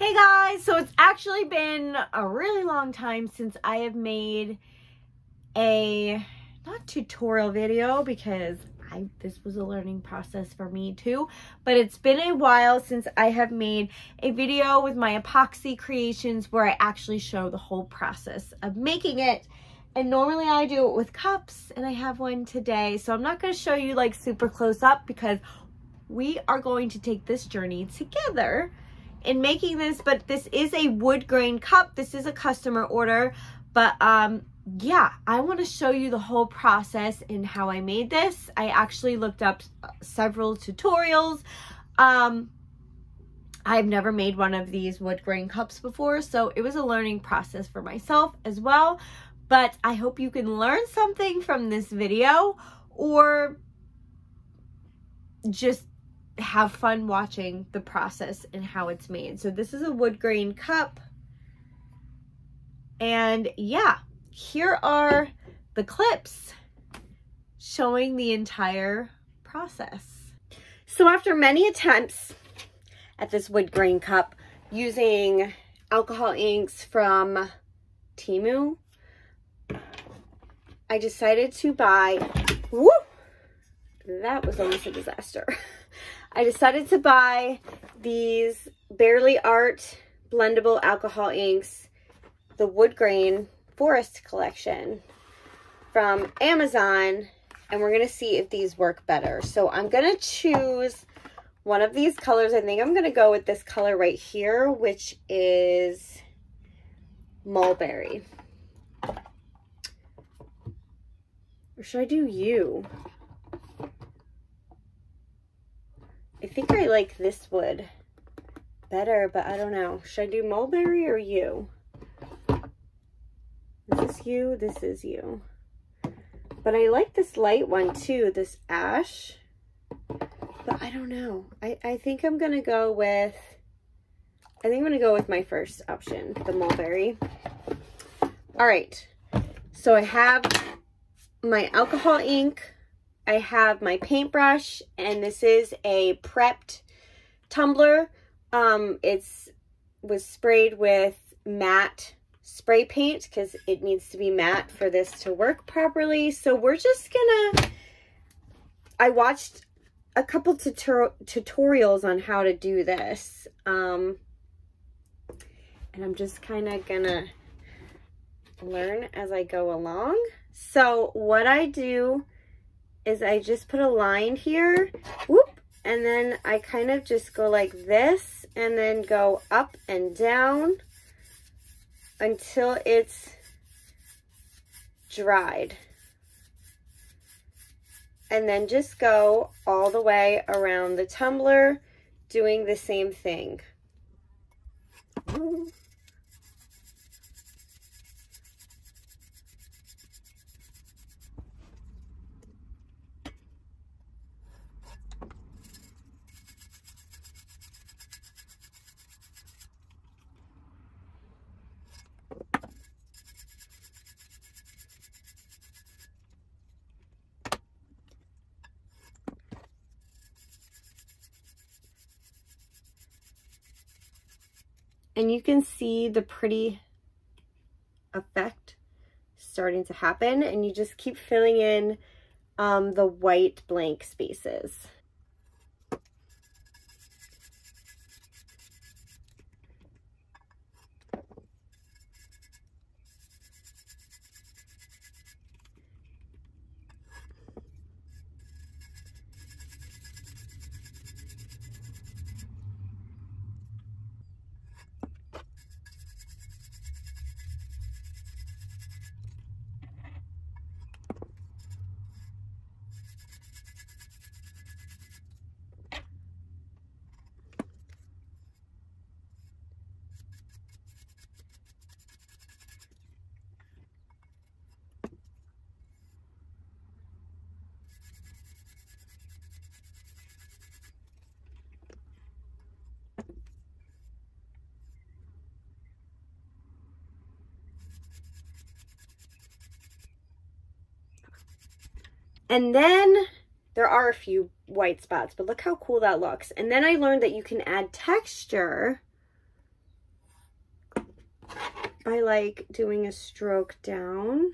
Hey guys, so it's actually been a really long time since I have made a, not tutorial video, because this was a learning process for me too, but it's been a while since I have made a video with my epoxy creations where I actually show the whole process of making it. And normally I do it with cups, and I have one today, so I'm not going to show you like super close up because we are going to take this journey together in making this. But this is a wood grain cup. This is a customer order, but yeah, I want to show you the whole process and how I made this. I actually looked up several tutorials. I've never made one of these wood grain cups before, so it was a learning process for myself as well. But I hope you can learn something from this video, or just have fun watching the process and how it's made. So this is a wood grain cup, and yeah, here are the clips showing the entire process. So after many attempts at this wood grain cup using alcohol inks from Temu, I decided to buy, that was almost a disaster. I decided to buy these Barely Art blendable alcohol inks, the wood grain forest collection from Amazon, and we're going to see if these work better. So I'm going to choose one of these colors. I think I'm going to go with this color right here, which is mulberry. Or should I do you? I think I like this wood better, but I don't know. Should I do mulberry or you? This is you, this is you. But I like this light one too, this ash. But I don't know. I think I'm gonna go with, my first option, the mulberry. All right, so I have my alcohol ink, I have my paintbrush, and this is a prepped tumbler. It's was sprayed with matte spray paint because it needs to be matte for this to work properly. So we're just gonna, I watched a couple tutorials on how to do this, and I'm just kind of gonna learn as I go along. So what I do is I just put a line here, whoop, and then I kind of just go like this and then go up and down until it's dried. And then just go all the way around the tumbler doing the same thing. And you can see the pretty effect starting to happen, and you just keep filling in the white blank spaces. And then there are a few white spots, but look how cool that looks. And then I learned that you can add texture by like doing a stroke down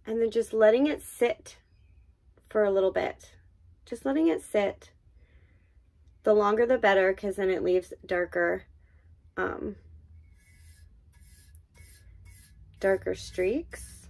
and then just letting it sit for a little bit. Just letting it sit. The longer the better, because then it leaves darker streaks,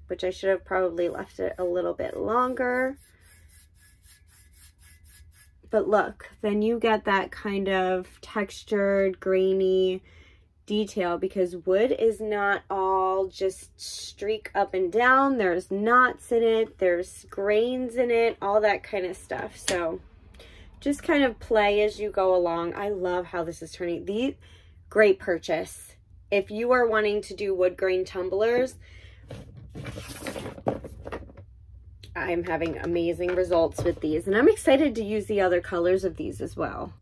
which I should have probably left it a little bit longer. But look, then you get that kind of textured, grainy detail, because wood is not all just streak up and down. There's knots in it, there's grains in it, all that kind of stuff. So just kind of play as you go along. I love how this is turning. Great purchase. If you are wanting to do wood grain tumblers, I'm having amazing results with these, and I'm excited to use the other colors of these as well.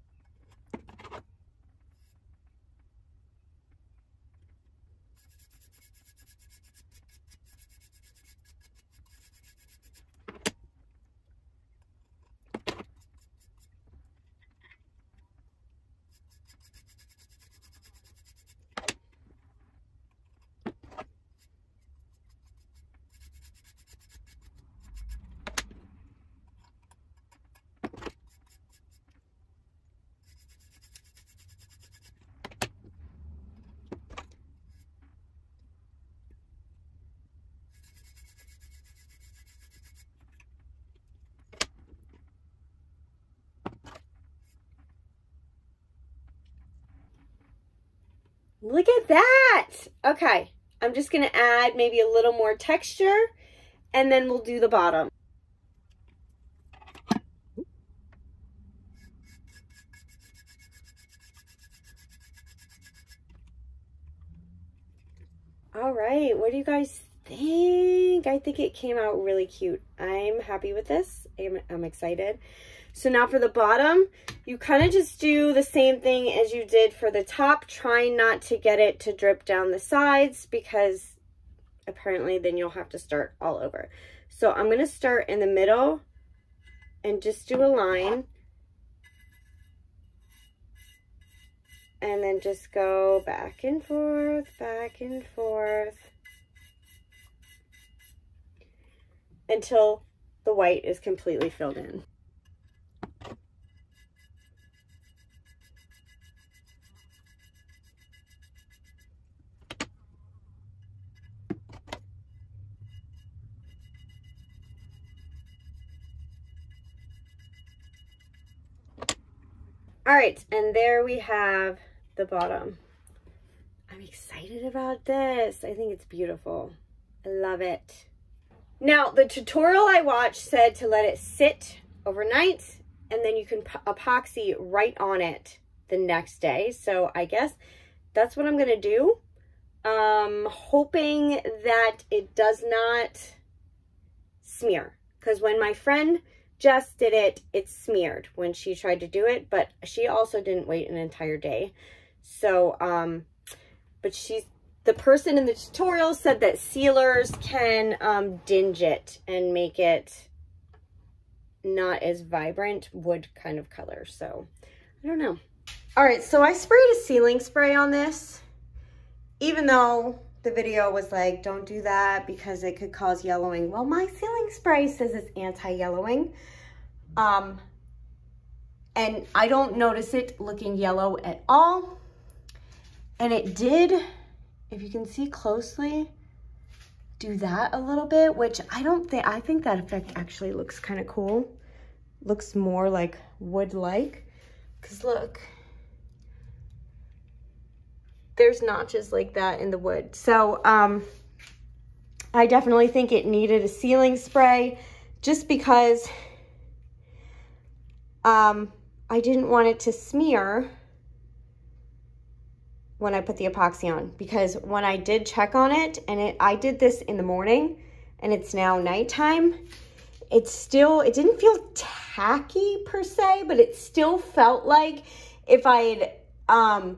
Look at that. Okay, I'm just gonna add maybe a little more texture and then we'll do the bottom. All right, what do you guys think? I think it came out really cute. I'm happy with this. I'm excited. So now for the bottom, you kind of just do the same thing as you did for the top, trying not to get it to drip down the sides, because apparently then you'll have to start all over. So I'm going to start in the middle and just do a line. And then just go back and forth, until the white is completely filled in. All right, and there we have the bottom. I'm excited about this. I think it's beautiful. I love it. Now, the tutorial I watched said to let it sit overnight, and then you can epoxy right on it the next day. So I guess that's what I'm gonna do. Hoping that it does not smear, because when my friend Jess did it, it smeared when she tried to do it, but she also didn't wait an entire day. So, but the person in the tutorial said that sealers can dinge it and make it not as vibrant wood kind of color. So, I don't know. All right, so I sprayed a sealing spray on this, even though the video was like, don't do that because it could cause yellowing. Well, my sealing spray says it's anti-yellowing. And I don't notice it looking yellow at all. And it did, if you can see closely, do that a little bit, which I think that effect actually looks kind of cool. Looks more like wood-like. Because look, there's notches like that in the wood. So I definitely think it needed a sealing spray, just because I didn't want it to smear when I put the epoxy on, because when I did check on it, and I did this in the morning and it's now nighttime, it didn't feel tacky per se, but it still felt like if I had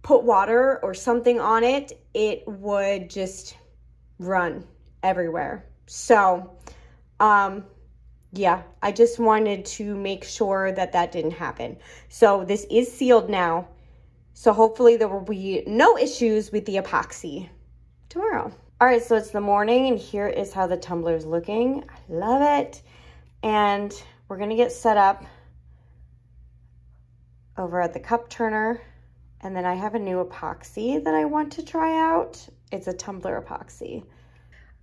put water or something on it, it would just run everywhere. So, yeah, I just wanted to make sure that that didn't happen. So this is sealed now. So hopefully there will be no issues with the epoxy tomorrow. All right, so it's the morning and here is how the tumbler is looking. I love it. And we're gonna get set up over at the cup turner. And then I have a new epoxy that I want to try out. It's a Tumbler epoxy.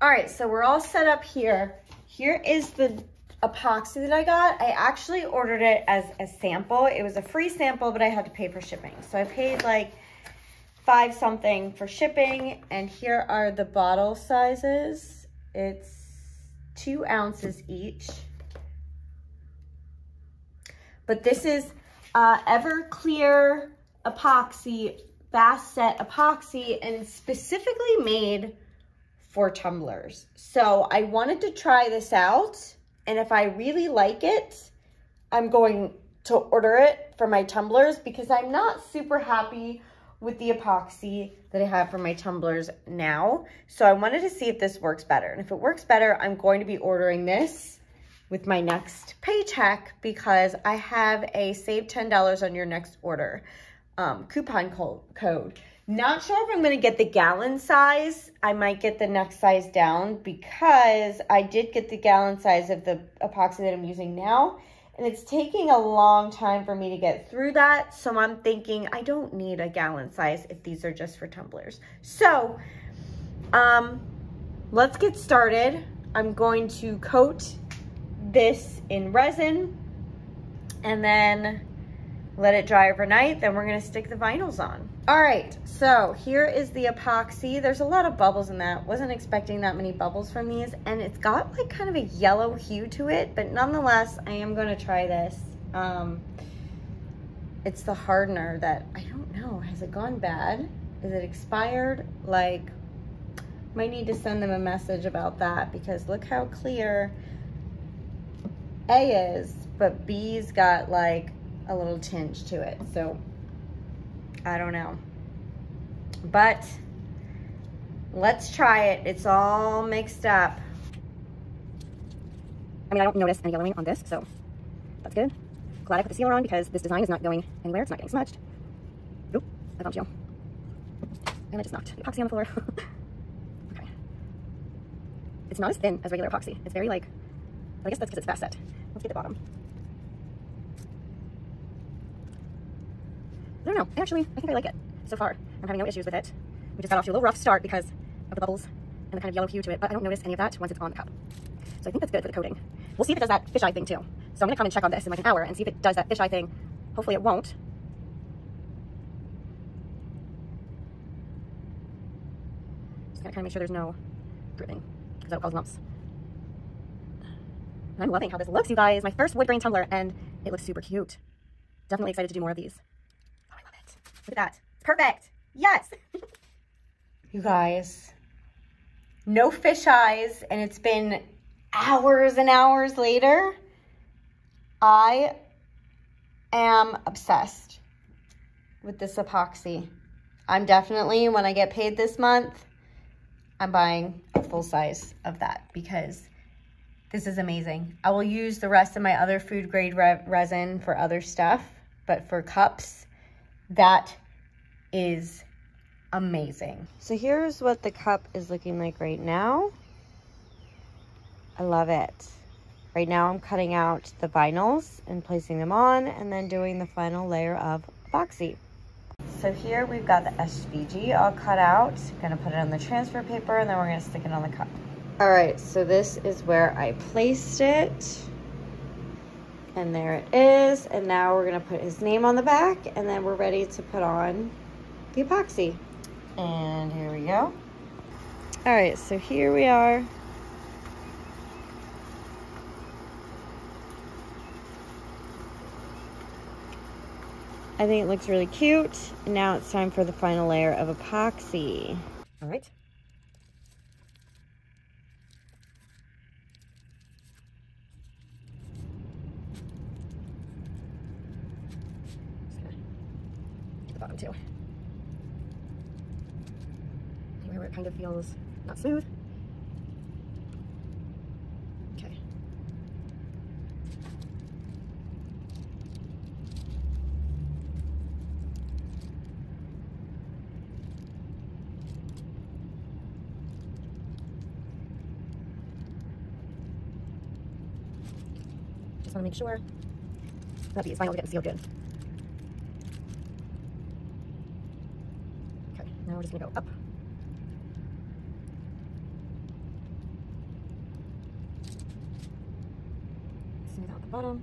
All right, so we're all set up here. Here is the epoxy that I got. I actually ordered it as a sample. It was a free sample, but I had to pay for shipping. So I paid like $5 something for shipping. And here are the bottle sizes. It's 2 ounces each. But this is Everclear epoxy, Bath Set epoxy, and it's specifically made for tumblers. So I wanted to try this out, and if I really like it, I'm going to order it for my tumblers because I'm not super happy with the epoxy that I have for my tumblers now. So I wanted to see if this works better. And if it works better, I'm going to be ordering this with my next paycheck because I have a save $10 on your next order coupon code. Not sure if I'm going to get the gallon size. I might get the next size down because I did get the gallon size of the epoxy that I'm using now. And it's taking a long time for me to get through that. So I'm thinking I don't need a gallon size if these are just for tumblers. So let's get started. I'm going to coat this in resin and then let it dry overnight. Then we're gonna stick the vinyls on. All right, so here is the epoxy. There's a lot of bubbles in that. Wasn't expecting that many bubbles from these, and it's got like kind of a yellow hue to it, but nonetheless, I am gonna try this. It's the hardener that, I don't know, has it gone bad? Is it expired? Like, might need to send them a message about that because look how clear A is, but B's got like a little tinge to it. So I don't know, but let's try it. It's all mixed up. I mean, I don't notice any yellowing on this, so that's good. Glad I put the sealer on because this design is not going anywhere. It's not getting smudged. Oop, I bumped you. And I just knocked the epoxy on the floor. Okay. It's not as thin as regular epoxy. It's very like, I guess that's because it's fast set. Let's get the bottom. I don't know. Actually, I think I like it so far. I'm having no issues with it. We just got off to a little rough start because of the bubbles and the kind of yellow hue to it, but I don't notice any of that once it's on the cup. So I think that's good for the coating. We'll see if it does that fisheye thing too. So I'm gonna come and check on this in like an hour and see if it does that fisheye thing. Hopefully it won't. Just gotta kind of make sure there's no dripping because that'll cause lumps. And I'm loving how this looks, you guys. My first wood grain tumbler and it looks super cute. Definitely excited to do more of these. Oh, I love it. Look at that. Perfect. Yes. You guys, no fish eyes, and it's been hours and hours later. I am obsessed with this epoxy. I'm definitely, when I get paid this month, I'm buying a full size of that because this is amazing. I will use the rest of my other food grade resin for other stuff, but for cups, that is amazing. So here's what the cup is looking like right now. I love it. Right now I'm cutting out the vinyls and placing them on and then doing the final layer of epoxy. So here we've got the SVG all cut out. Gonna put it on the transfer paper and then we're gonna stick it on the cup. All right, so this is where I placed it. And there it is. And now we're gonna put his name on the back and then we're ready to put on the epoxy. And here we go. All right, so here we are. I think it looks really cute. And now it's time for the final layer of epoxy. All right. Get the bottom too. Anywhere where it kind of feels not smooth. Okay. Just want to make sure that these vinyls are getting sealed good. Okay, now we're just going to go up. Smooth out the bottom.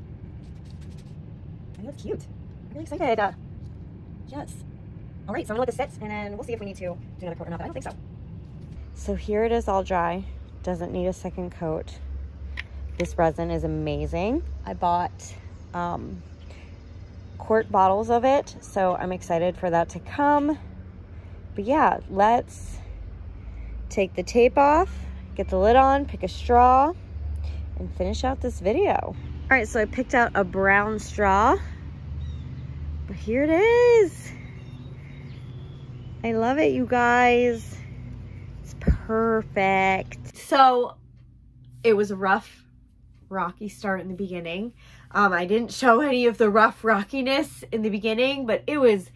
I think it's cute. I'm really excited. Yes. All right, so I'm going to let this sit, and then we'll see if we need to do another coat or not, but I don't think so. So here it is all dry. Doesn't need a second coat. This resin is amazing. I bought quart bottles of it, so I'm excited for that to come. But yeah, let's take the tape off, get the lid on, pick a straw, and finish out this video. All right, so I picked out a brown straw, but here it is. I love it, you guys. It's perfect. So it was a rough, rocky start in the beginning. I didn't show any of the rough rockiness in the beginning, but it was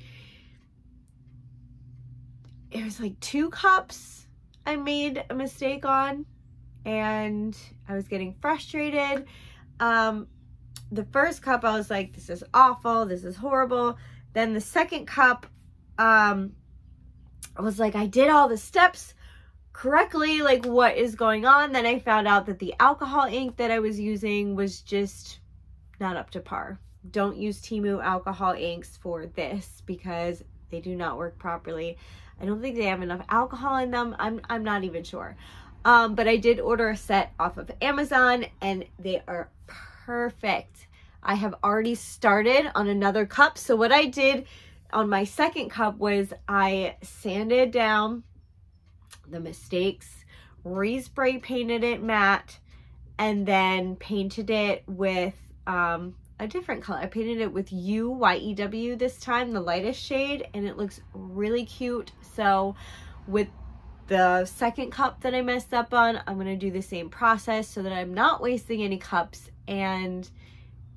like 2 cups I made a mistake on, and I was getting frustrated. The first cup I was like, this is awful, this is horrible. Then the second cup, I was like, I did all the steps correctly, like what is going on? Then I found out that the alcohol ink that I was using was just not up to par. Don't use Temu alcohol inks for this because they do not work properly. I don't think they have enough alcohol in them. I'm not even sure. But I did order a set off of Amazon and they are perfect. I have already started on another cup. So what I did on my second cup was I sanded down the mistakes, respray painted it matte, and then painted it with a different color. I painted it with YEW this time, the lightest shade, and it looks really cute. So with the second cup that I messed up on, I'm going to do the same process so that I'm not wasting any cups. And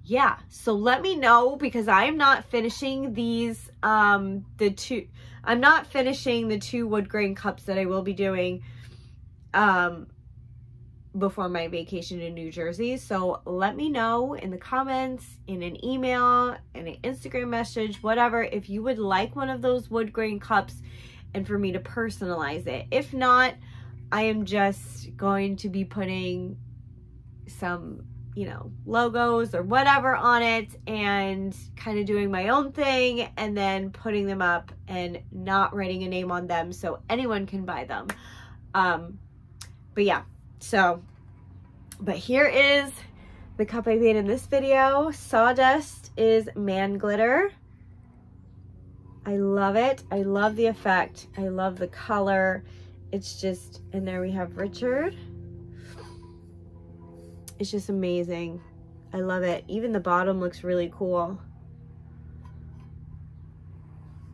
yeah, so let me know, because I'm not finishing these, I'm not finishing the 2 wood grain cups that I will be doing before my vacation in New Jersey. So let me know in the comments, in an email, in an Instagram message, whatever, if you would like one of those wood grain cups and for me to personalize it. If not, I am just going to be putting some, you know, logos or whatever on it and kind of doing my own thing and then putting them up and not writing a name on them so anyone can buy them. But yeah, so, but here is the cup I made in this video. Sawdust is man glitter. I love it. I love the effect. I love the color. It's just, and there we have Richard. It's just amazing. I love it. Even the bottom looks really cool.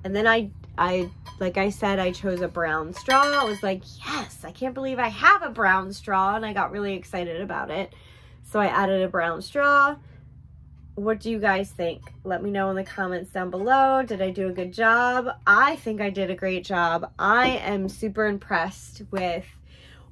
And then I like I said, I chose a brown straw. I was like, yes, I can't believe I have a brown straw. And I got really excited about it. So I added a brown straw. What do you guys think? Let me know in the comments down below. Did I do a good job? I think I did a great job. I am super impressed with,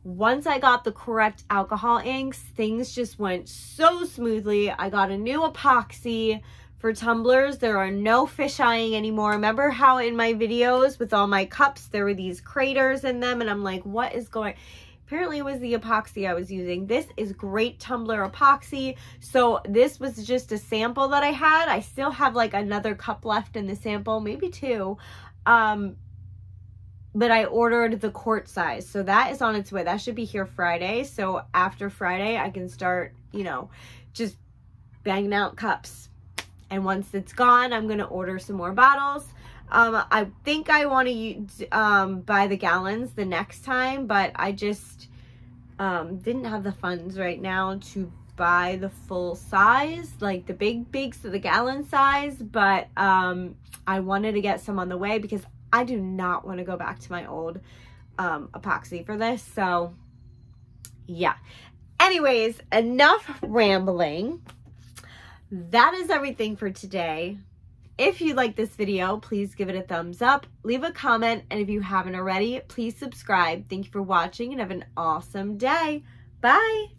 once I got the correct alcohol inks, things just went so smoothly. I got a new epoxy for tumblers. There are no fish-eyeing anymore. Remember how in my videos with all my cups, there were these craters in them, and I'm like, what is going... Apparently it was the epoxy I was using. This is great Tumbler epoxy. So this was just a sample that I had. I still have like another cup left in the sample, maybe 2. But I ordered the quart size. So that is on its way. That should be here Friday. So after Friday, I can start, you know, just banging out cups. And once it's gone, I'm going to order some more bottles. I think I want to buy the gallons the next time, but I just didn't have the funds right now to buy the full size, like the big, so the gallon size, but I wanted to get some on the way because I do not want to go back to my old epoxy for this. So yeah. Anyways, enough rambling. That is everything for today. If you like this video, please give it a thumbs up, leave a comment, and if you haven't already, please subscribe. Thank you for watching and have an awesome day. Bye.